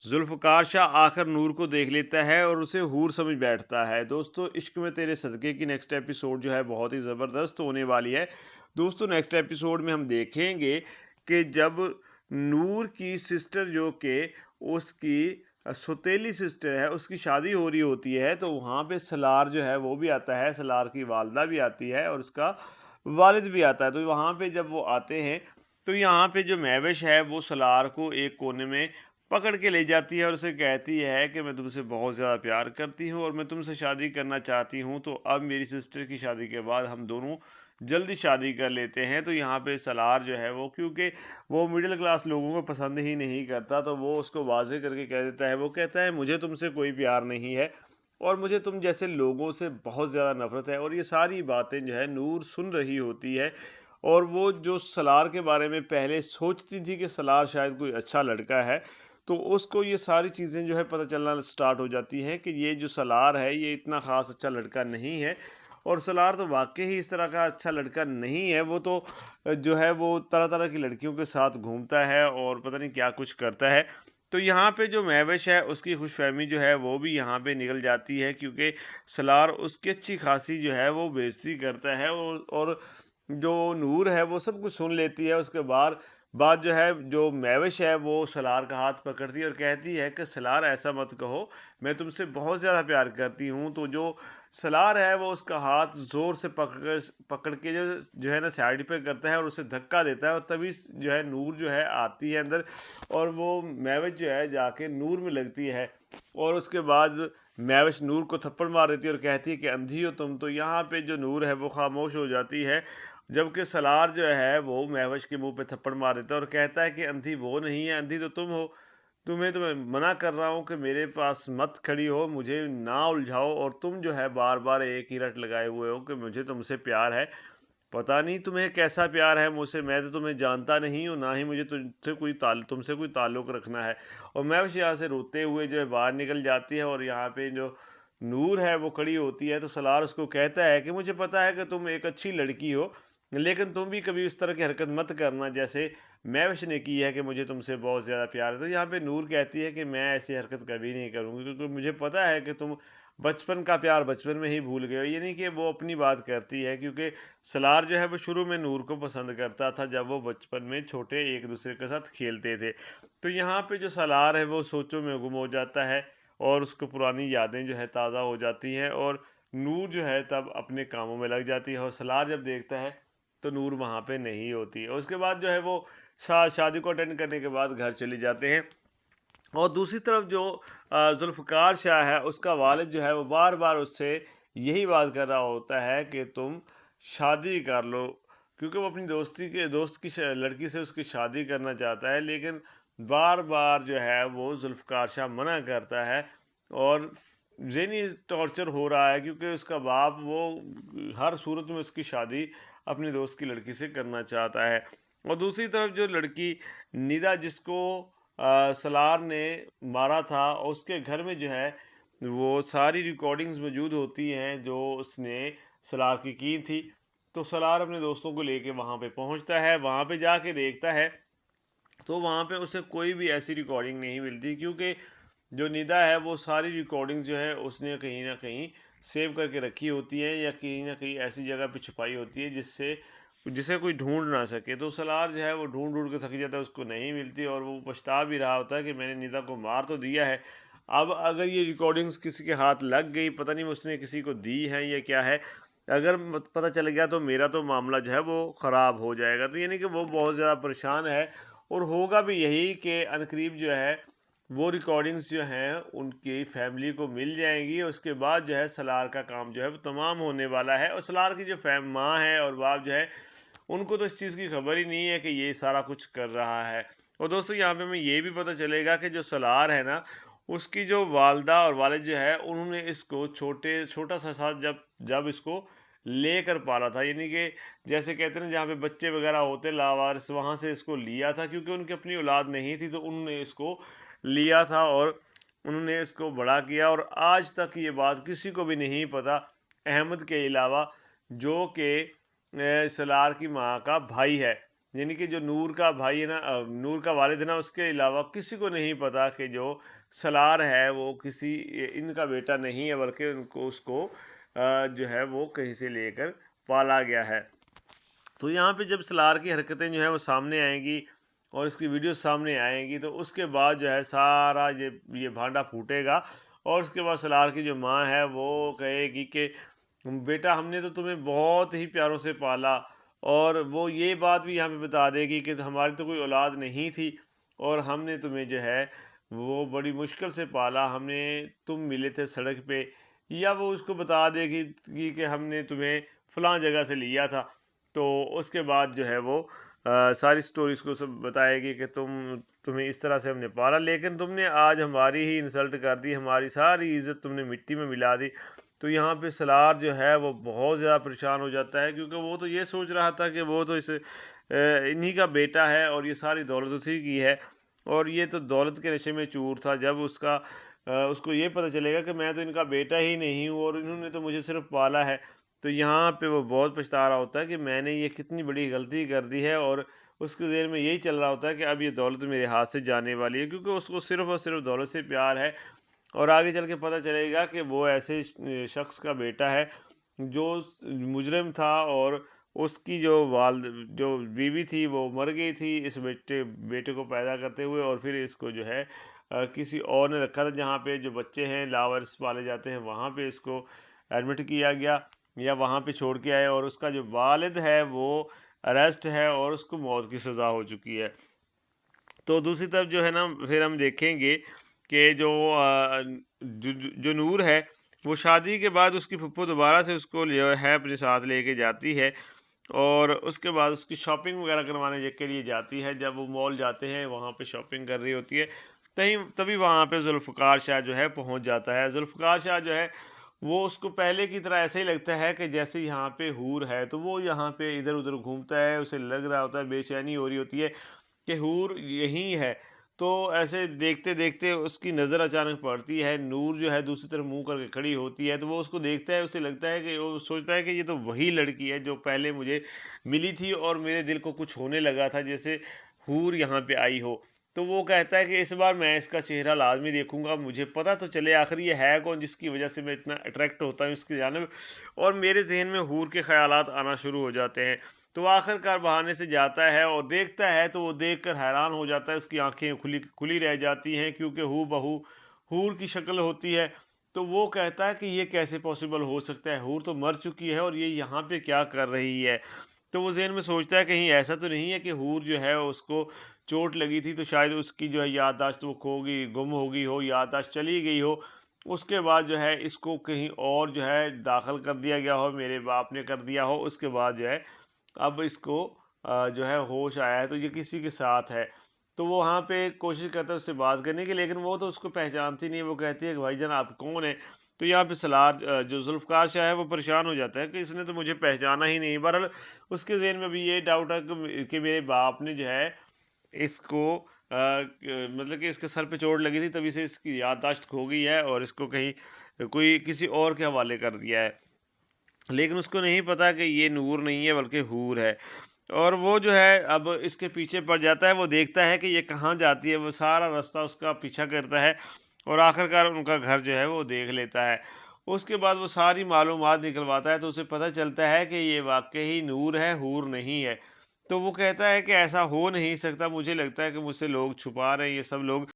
ذوالفقار شاہ آخر نور کو دیکھ لیتا ہے اور اسے حور سمجھ بیٹھتا ہے۔ دوستو عشق میں تیرے صدقے کی نیکسٹ ایپیسوڈ جو ہے بہت ہی زبردست ہونے والی ہے۔ دوستو نیکسٹ ایپیسوڈ میں ہم دیکھیں گے کہ جب نور کی سسٹر جو کہ اس کی سوتیلی سسٹر ہے اس کی شادی ہو رہی ہوتی ہے تو وہاں پہ سلار جو ہے وہ بھی آتا ہے، سلار کی والدہ بھی آتی ہے اور اس کا والد بھی آتا ہے۔ تو وہاں پہ جب وہ آتے ہیں تو یہاں پہ جو مہوش ہے وہ سلار کو ایک کونے میں پکڑ کے لے جاتی ہے اور اسے کہتی ہے کہ میں تم سے بہت زیادہ پیار کرتی ہوں اور میں تم سے شادی کرنا چاہتی ہوں، تو اب میری سسٹر کی شادی کے بعد ہم دونوں جلدی شادی کر لیتے ہیں۔ تو یہاں پہ سلار جو ہے وہ کیونکہ وہ مڈل کلاس لوگوں کو پسند ہی نہیں کرتا تو وہ اس کو واضح کر کے کہہ دیتا ہے، وہ کہتا ہے مجھے تم سے کوئی پیار نہیں ہے اور مجھے تم جیسے لوگوں سے بہت زیادہ نفرت ہے۔ اور یہ ساری باتیں جو ہے نور سن رہی ہوتی ہے اور وہ جو سلار کے بارے میں پہلے سوچتی تھی کہ سلار شاید کوئی اچھا لڑکا ہے تو اس کو یہ ساری چیزیں جو ہے پتہ چلنا سٹارٹ ہو جاتی ہیں کہ یہ جو سلار ہے یہ اتنا خاص اچھا لڑکا نہیں ہے، اور سلار تو واقعی ہی اس طرح کا اچھا لڑکا نہیں ہے۔ وہ تو جو ہے وہ طرح طرح کی لڑکیوں کے ساتھ گھومتا ہے اور پتہ نہیں کیا کچھ کرتا ہے۔ تو یہاں پہ جو مہوش ہے اس کی خوش فہمی جو ہے وہ بھی یہاں پہ نکل جاتی ہے کیونکہ سلار اس کی اچھی خاصی جو ہے وہ بےعزتی کرتا ہے اور جو نور ہے وہ سب کچھ سن لیتی ہے۔ اس کے بعد جو ہے جو مہوش ہے وہ سلار کا ہاتھ پکڑتی ہے اور کہتی ہے کہ سلار ایسا مت کہو، میں تم سے بہت زیادہ پیار کرتی ہوں۔ تو جو سلار ہے وہ اس کا ہاتھ زور سے پکڑ کے جو ہے نا سائڈ پہ کرتا ہے اور اسے دھکا دیتا ہے، اور تبھی جو ہے نور جو ہے آتی ہے اندر اور وہ مہوش جو ہے جا کے نور میں لگتی ہے اور اس کے بعد مہوش نور کو تھپڑ مار دیتی ہے اور کہتی ہے کہ اندھی ہو تم۔ تو یہاں پہ جو نور ہے وہ خاموش ہو جاتی ہے، جبکہ سلار جو ہے وہ مہوش کے منہ پہ تھپڑ مار دیتا ہے اور کہتا ہے کہ اندھی وہ نہیں ہے، اندھی تو تم ہو، تمہیں تو میں منع کر رہا ہوں کہ میرے پاس مت کھڑی ہو، مجھے نہ الجھاؤ، اور تم جو ہے بار بار ایک ہی رٹ لگائے ہوئے ہو کہ مجھے تم سے پیار ہے، پتہ نہیں تمہیں کیسا پیار ہے مجھ سے، میں تو تمہیں جانتا نہیں ہوں، نہ ہی مجھے تم سے کوئی تعلق رکھنا ہے۔ اور مہوش یہاں سے روتے ہوئے جو ہے باہر نکل جاتی ہے اور یہاں پہ جو نور ہے وہ کھڑی ہوتی ہے تو سلار اس کو کہتا ہے کہ مجھے پتہ ہے کہ تم ایک اچھی لڑکی ہو، لیکن تم بھی کبھی اس طرح کی حرکت مت کرنا جیسے مہوش نے کی ہے کہ مجھے تم سے بہت زیادہ پیار ہے۔ تو یہاں پہ نور کہتی ہے کہ میں ایسی حرکت کبھی نہیں کروں گی کیونکہ مجھے پتہ ہے کہ تم بچپن کا پیار بچپن میں ہی بھول گئے ہو، یعنی کہ وہ اپنی بات کرتی ہے کیونکہ سلار جو ہے وہ شروع میں نور کو پسند کرتا تھا جب وہ بچپن میں چھوٹے ایک دوسرے کے ساتھ کھیلتے تھے۔ تو یہاں پہ جو سلار ہے وہ سوچوں میں گم ہو جاتا ہے اور اس کو پرانی یادیں جو ہے تازہ ہو جاتی ہیں، اور نور جو ہے تب اپنے کاموں میں لگ جاتی ہے اور سلار جب دیکھتا ہے تو نور وہاں پہ نہیں ہوتی ہے۔ اس کے بعد جو ہے وہ شادی کو اٹینڈ کرنے کے بعد گھر چلے جاتے ہیں، اور دوسری طرف جو ذوالفقار شاہ ہے اس کا والد جو ہے وہ بار بار اس سے یہی بات کر رہا ہوتا ہے کہ تم شادی کر لو، کیونکہ وہ اپنی دوست کی لڑکی سے اس کی شادی کرنا چاہتا ہے، لیکن بار بار جو ہے وہ ذوالفقار شاہ منع کرتا ہے اور ذہنی ٹارچر ہو رہا ہے کیونکہ اس کا باپ وہ ہر صورت میں اس کی شادی اپنی دوست کی لڑکی سے کرنا چاہتا ہے۔ اور دوسری طرف جو لڑکی نیدا جس کو سلار نے مارا تھا، اس کے گھر میں جو ہے وہ ساری ریکارڈنگز موجود ہوتی ہیں جو اس نے سلار کی تھی۔ تو سلار اپنے دوستوں کو لے کے وہاں پہ پہنچتا ہے، وہاں پہ جا کے دیکھتا ہے تو وہاں پہ اسے کوئی بھی ایسی ریکارڈنگ نہیں ملتی کیونکہ جو ندا ہے وہ ساری ریکارڈنگز جو ہے اس نے کہیں نہ کہیں سیو کر کے رکھی ہوتی ہیں یا کہیں نہ کہیں ایسی جگہ پہ چھپائی ہوتی ہے جسے کوئی ڈھونڈ نہ سکے۔ تو سلار جو ہے وہ ڈھونڈ کے تھک جاتا ہے، اس کو نہیں ملتی اور وہ پچھتا بھی رہا ہوتا ہے کہ میں نے ندا کو مار تو دیا ہے، اب اگر یہ ریکارڈنگز کسی کے ہاتھ لگ گئی، پتہ نہیں اس نے کسی کو دی ہے یا کیا ہے، اگر پتہ چل گیا تو میرا تو معاملہ جو ہے وہ خراب ہو جائے گا۔ تو یعنی کہ وہ بہت زیادہ پریشان ہے اور ہوگا بھی یہی کہ عنقریب جو ہے وہ ریکارڈنگز جو ہیں ان کی فیملی کو مل جائیں گی، اس کے بعد جو ہے سلار کا کام جو ہے وہ تمام ہونے والا ہے۔ اور سلار کی جو ماں ہے اور باپ جو ہے ان کو تو اس چیز کی خبر ہی نہیں ہے کہ یہ سارا کچھ کر رہا ہے۔ اور دوستو یہاں پہ ہمیں یہ بھی پتہ چلے گا کہ جو سلار ہے نا اس کی جو والدہ اور والد جو ہے انہوں نے اس کو چھوٹا سا ساتھ جب اس کو لے کر پالا تھا، یعنی کہ جیسے کہتے ہیں جہاں پہ بچے وغیرہ ہوتے لاوارث، وہاں سے اس کو لیا تھا کیونکہ ان کی اپنی اولاد نہیں تھی تو انہوں نے اس کو لیا تھا اور انہوں نے اس کو بڑا کیا، اور آج تک یہ بات کسی کو بھی نہیں پتہ احمد کے علاوہ جو کہ سلار کی ماں کا بھائی ہے، یعنی کہ جو نور کا بھائی ہے نا، نور کا والد ہے نا، اس کے علاوہ کسی کو نہیں پتا کہ جو سالار ہے وہ کسی ان کا بیٹا نہیں ہے، بلکہ اس کو جو ہے وہ کہیں سے لے کر پالا گیا ہے۔ تو یہاں پہ جب سالار کی حرکتیں جو ہیں وہ سامنے آئیں گی اور اس کی ویڈیوز سامنے آئیں گی، تو اس کے بعد جو ہے سارا یہ بھانڈا پھوٹے گا، اور اس کے بعد سالار کی جو ماں ہے وہ کہے گی کہ بیٹا ہم نے تو تمہیں بہت ہی پیاروں سے پالا، اور وہ یہ بات بھی یہاں پہ بتا دے گی کہ ہماری تو کوئی اولاد نہیں تھی، اور ہم نے تمہیں جو ہے وہ بڑی مشکل سے پالا، ہم نے تم ملے تھے سڑک پہ، یا وہ اس کو بتا دے گی کہ ہم نے تمہیں فلاں جگہ سے لیا تھا۔ تو اس کے بعد جو ہے وہ ساری سٹوریز کو سب بتائے گی کہ تمہیں اس طرح سے ہم نے پالا، لیکن تم نے آج ہماری ہی انسلٹ کر دی، ہماری ساری عزت تم نے مٹی میں ملا دی۔ تو یہاں پہ سالار جو ہے وہ بہت زیادہ پریشان ہو جاتا ہے، کیونکہ وہ تو یہ سوچ رہا تھا کہ وہ تو انہی کا بیٹا ہے اور یہ ساری دولت اسی کی ہے، اور یہ تو دولت کے نشے میں چور تھا۔ جب اس کو یہ پتہ چلے گا کہ میں تو ان کا بیٹا ہی نہیں ہوں اور انہوں نے تو مجھے صرف پالا ہے، تو یہاں پہ وہ بہت پچھتا رہا ہوتا ہے کہ میں نے یہ کتنی بڑی غلطی کر دی ہے، اور اس کے ذہن میں یہی چل رہا ہوتا ہے کہ اب یہ دولت میرے ہاتھ سے جانے والی ہے، کیونکہ اس کو صرف اور صرف دولت سے پیار ہے، اور آگے چل کے پتہ چلے گا کہ وہ ایسے شخص کا بیٹا ہے جو مجرم تھا، اور اس کی جو بیوی تھی وہ مر گئی تھی اس بیٹے کو پیدا کرتے ہوئے، اور پھر اس کو جو ہے کسی اور نے رکھا تھا جہاں پہ جو بچے ہیں لاوارث پالے جاتے ہیں، وہاں پہ اس کو ایڈمٹ کیا گیا یا وہاں پہ چھوڑ کے آئے، اور اس کا جو والد ہے وہ اریسٹ ہے اور اس کو موت کی سزا ہو چکی ہے۔ تو دوسری طرف جو ہے نا پھر ہم دیکھیں گے کہ جو نور ہے وہ شادی کے بعد اس کی پھپھو دوبارہ سے اس کو جو ہے اپنے ساتھ لے کے جاتی ہے، اور اس کے بعد اس کی شاپنگ وغیرہ کروانے کے لیے جاتی ہے۔ جب وہ مال جاتے ہیں وہاں پہ شاپنگ کر رہی ہوتی ہے، تبھی وہاں پہ ذوالفقار شاہ جو ہے پہنچ جاتا ہے۔ ذوالفقار شاہ جو ہے وہ اس کو پہلے کی طرح ایسے ہی لگتا ہے کہ جیسے یہاں پہ حور ہے، تو وہ یہاں پہ ادھر ادھر گھومتا ہے، اسے لگ رہا ہوتا ہے، بے چینی ہو رہی ہوتی ہے کہ حور یہی ہے۔ تو ایسے دیکھتے دیکھتے اس کی نظر اچانک پڑتی ہے، نور جو ہے دوسری طرف منہ کر کے کھڑی ہوتی ہے، تو وہ اس کو دیکھتا ہے، اسے لگتا ہے کہ وہ سوچتا ہے کہ یہ تو وہی لڑکی ہے جو پہلے مجھے ملی تھی، اور میرے دل کو کچھ ہونے لگا تھا جیسے حور یہاں پہ آئی ہو۔ تو وہ کہتا ہے کہ اس بار میں اس کا چہرہ لازمی دیکھوں گا، مجھے پتہ تو چلے آخر یہ ہے کون جس کی وجہ سے میں اتنا اٹریکٹ ہوتا ہوں اس کی جانب، اور میرے ذہن میں حور کے خیالات آنا شروع ہو جاتے ہیں۔ تو وہ آخر کار بہانے سے جاتا ہے اور دیکھتا ہے، تو وہ دیکھ کر حیران ہو جاتا ہے، اس کی آنکھیں کھلی رہ جاتی ہیں، کیونکہ ہو بہو حور کی شکل ہوتی ہے۔ تو وہ کہتا ہے کہ یہ کیسے پاسبل ہو سکتا ہے، حور تو مر چکی ہے اور یہ یہاں پہ کیا کر رہی ہے۔ تو وہ ذہن میں سوچتا ہے کہیں ایسا تو نہیں ہے کہ حور جو ہے اس کو چوٹ لگی تھی، تو شاید اس کی جو ہے یادداشت وہ کھو گئی، گم ہو گئی ہو، یادداشت چلی گئی ہو، اس کے بعد جو ہے اس کو کہیں اور جو ہے داخل کر دیا گیا ہو، میرے باپ نے کر دیا ہو، اس کے بعد جو ہے اب اس کو جو ہے ہوش آیا ہے، تو یہ کسی کے ساتھ ہے۔ تو وہ وہاں پہ کوشش کرتا ہے اس سے بات کرنے کی، لیکن وہ تو اس کو پہچانتی نہیں، وہ کہتی ہے کہ بھائی جان آپ کون ہیں۔ تو یہاں پہ سالار جو ذوالفقار شاہ ہے وہ پریشان ہو جاتا ہے کہ اس نے تو مجھے پہچانا ہی نہیں۔ بہرحال اس کے ذہن میں بھی یہ ڈاؤٹ ہے کہ میرے باپ نے جو ہے اس کو مطلب کہ اس کے سر پہ چوٹ لگی تھی، تبھی سے اس کی یادداشت کھو گئی ہے اور اس کو کہیں کوئی کسی اور کے حوالے کر دیا ہے، لیکن اس کو نہیں پتا کہ یہ نور نہیں ہے بلکہ حور ہے۔ اور وہ جو ہے اب اس کے پیچھے پڑ جاتا ہے، وہ دیکھتا ہے کہ یہ کہاں جاتی ہے، وہ سارا راستہ اس کا پیچھا کرتا ہے، اور آخر کار ان کا گھر جو ہے وہ دیکھ لیتا ہے۔ اس کے بعد وہ ساری معلومات نکلواتا ہے، تو اسے پتہ چلتا ہے کہ یہ واقعی نور ہے، حور نہیں ہے۔ تو وہ کہتا ہے کہ ایسا ہو نہیں سکتا، مجھے لگتا ہے کہ مجھ سے لوگ چھپا رہے ہیں، یہ سب لوگ